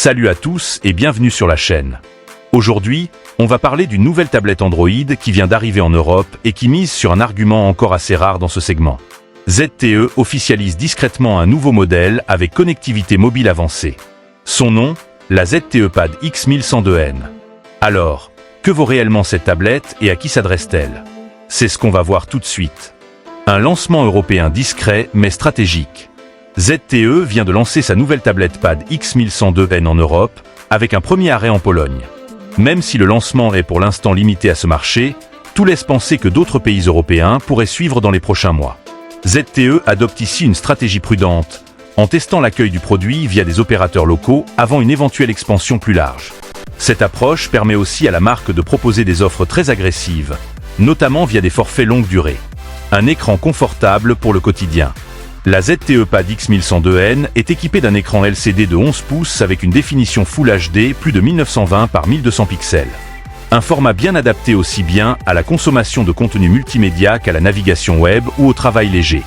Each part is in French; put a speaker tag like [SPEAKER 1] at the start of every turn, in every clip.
[SPEAKER 1] Salut à tous et bienvenue sur la chaîne. Aujourd'hui, on va parler d'une nouvelle tablette Android qui vient d'arriver en Europe et qui mise sur un argument encore assez rare dans ce segment. ZTE officialise discrètement un nouveau modèle avec connectivité mobile avancée. Son nom, la ZTE Pad X1102N. Alors, que vaut réellement cette tablette et à qui s'adresse-t-elle? C'est ce qu'on va voir tout de suite. Un lancement européen discret mais stratégique. ZTE vient de lancer sa nouvelle tablette Pad X1102N en Europe, avec un premier arrêt en Pologne. Même si le lancement est pour l'instant limité à ce marché, tout laisse penser que d'autres pays européens pourraient suivre dans les prochains mois. ZTE adopte ici une stratégie prudente, en testant l'accueil du produit via des opérateurs locaux avant une éventuelle expansion plus large. Cette approche permet aussi à la marque de proposer des offres très agressives, notamment via des forfaits longue durée. Un écran confortable pour le quotidien. La ZTE Pad X1102N est équipée d'un écran LCD de 11 pouces avec une définition Full HD plus de 1920 par 1200 pixels. Un format bien adapté aussi bien à la consommation de contenu multimédia qu'à la navigation web ou au travail léger.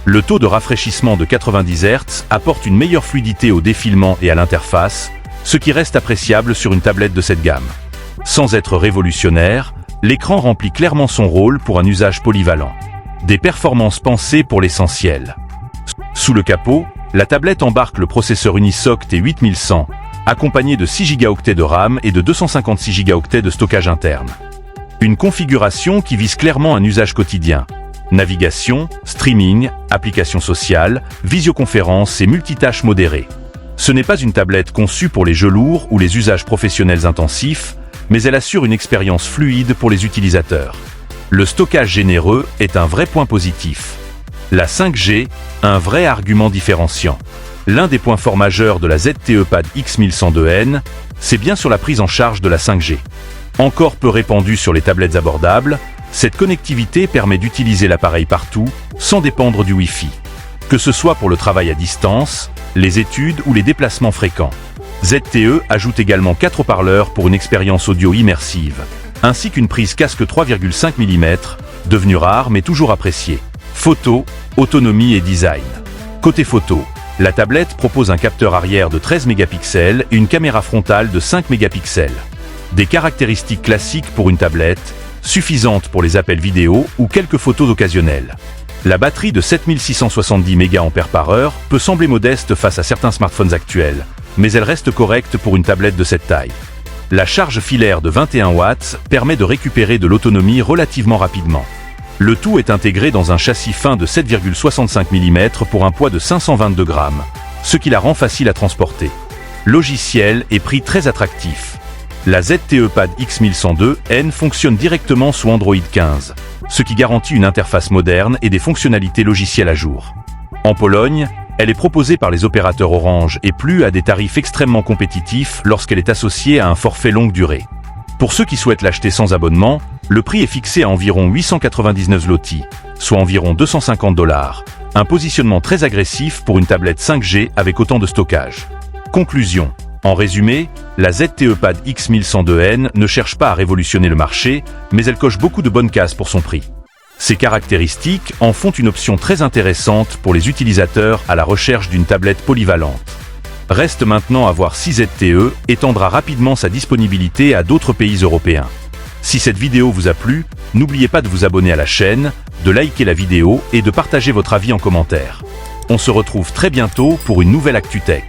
[SPEAKER 1] Le taux de rafraîchissement de 90 Hz apporte une meilleure fluidité au défilement et à l'interface, ce qui reste appréciable sur une tablette de cette gamme. Sans être révolutionnaire, l'écran remplit clairement son rôle pour un usage polyvalent. Des performances pensées pour l'essentiel. Sous le capot, la tablette embarque le processeur Unisoc T8100, accompagné de 6 Go de RAM et de 256 Go de stockage interne. Une configuration qui vise clairement un usage quotidien. Navigation, streaming, applications sociales, visioconférence et multitâches modérées. Ce n'est pas une tablette conçue pour les jeux lourds ou les usages professionnels intensifs, mais elle assure une expérience fluide pour les utilisateurs. Le stockage généreux est un vrai point positif. La 5G, un vrai argument différenciant. L'un des points forts majeurs de la ZTE Pad X1102N, c'est bien sur la prise en charge de la 5G. Encore peu répandue sur les tablettes abordables, cette connectivité permet d'utiliser l'appareil partout, sans dépendre du Wi-Fi. Que ce soit pour le travail à distance, les études ou les déplacements fréquents. ZTE ajoute également 4 haut-parleurs pour une expérience audio immersive, ainsi qu'une prise casque 3,5 mm, devenue rare mais toujours appréciée. Photo, autonomie et design. Côté photo, la tablette propose un capteur arrière de 13 mégapixels et une caméra frontale de 5 mégapixels. Des caractéristiques classiques pour une tablette, suffisantes pour les appels vidéo ou quelques photos occasionnelles. La batterie de 7670 mAh peut sembler modeste face à certains smartphones actuels, mais elle reste correcte pour une tablette de cette taille. La charge filaire de 21 watts permet de récupérer de l'autonomie relativement rapidement. Le tout est intégré dans un châssis fin de 7,65 mm pour un poids de 522 grammes, ce qui la rend facile à transporter. Logiciel et prix très attractif. La ZTE Pad X1102N fonctionne directement sous Android 15, ce qui garantit une interface moderne et des fonctionnalités logicielles à jour. En Pologne, elle est proposée par les opérateurs Orange et Plus à des tarifs extrêmement compétitifs lorsqu'elle est associée à un forfait longue durée. Pour ceux qui souhaitent l'acheter sans abonnement, le prix est fixé à environ 899 zloty, soit environ 250 $, un positionnement très agressif pour une tablette 5G avec autant de stockage. Conclusion. En résumé, la ZTE Pad X1102N ne cherche pas à révolutionner le marché, mais elle coche beaucoup de bonnes cases pour son prix. Ces caractéristiques en font une option très intéressante pour les utilisateurs à la recherche d'une tablette polyvalente. Reste maintenant à voir si ZTE étendra rapidement sa disponibilité à d'autres pays européens. Si cette vidéo vous a plu, n'oubliez pas de vous abonner à la chaîne, de liker la vidéo et de partager votre avis en commentaire. On se retrouve très bientôt pour une nouvelle Actu Tech.